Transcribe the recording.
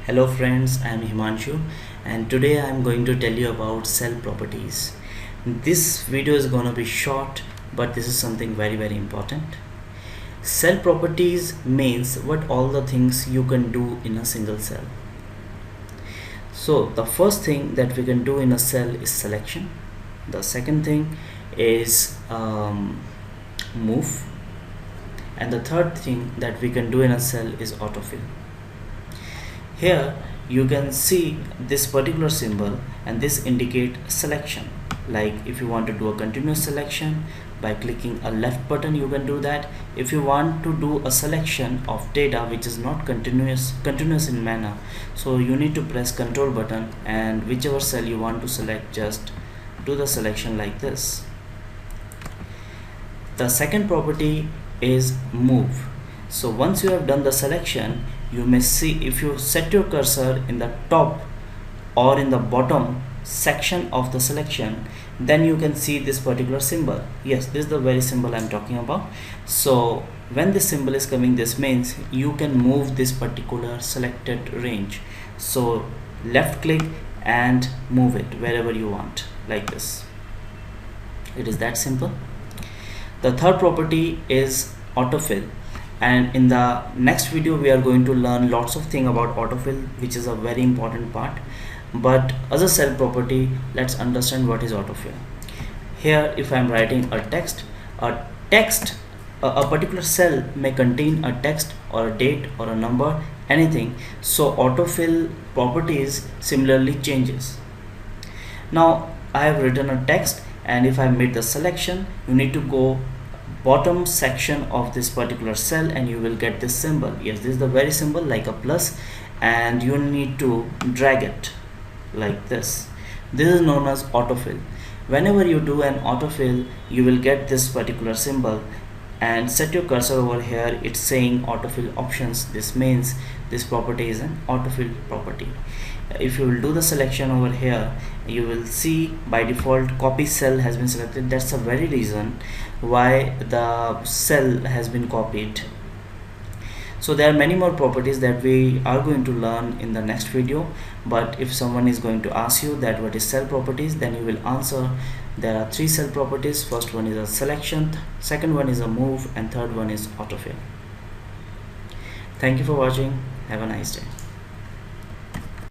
Hello friends, I am Himanshu and today I am going to tell you about cell properties. This video is going to be short, but this is something very important. Cell properties means what all the things you can do in a single cell. So the first thing that we can do in a cell is selection. The second thing is move, and the third thing that we can do in a cell is autofill. Here you can see this particular symbol, and this indicate selection. Like if you want to do a continuous selection, by clicking a left button you can do that. If you want to do a selection of data which is not continuous in manner, so you need to press Control button, and whichever cell you want to select, just do the selection like this. The second property is move. So once you have done the selection, you may see, if you set your cursor in the top or in the bottom section of the selection, then you can see this particular symbol. Yes, this is the very symbol I'm talking about. So when this symbol is coming, this means you can move this particular selected range. So left click and move it wherever you want, like this. It is that simple. The third property is autofill, and in the next video we are going to learn lots of things about autofill, which is a very important part. But as a cell property, let's understand what is autofill. Here if I am writing a text, a particular cell may contain a text or a date or a number, anything. So autofill properties similarly changes. Now I have written a text, and if I made the selection, you need to go bottom section of this particular cell and you will get this symbol. Yes, this is the very symbol, like a plus, and you need to drag it like this. This is known as autofill. Whenever you do an autofill, you will get this particular symbol, and set your cursor over here. It's saying autofill options. This means this property is an autofill property. If you will do the selection over here, you will see by default copy cell has been selected. That's the very reason why the cell has been copied. So there are many more properties that we are going to learn in the next video. But if someone is going to ask you that what is cell properties, then you will answer there are three cell properties. First one is a selection, second one is a move, and third one is autofill. Thank you for watching. Have a nice day.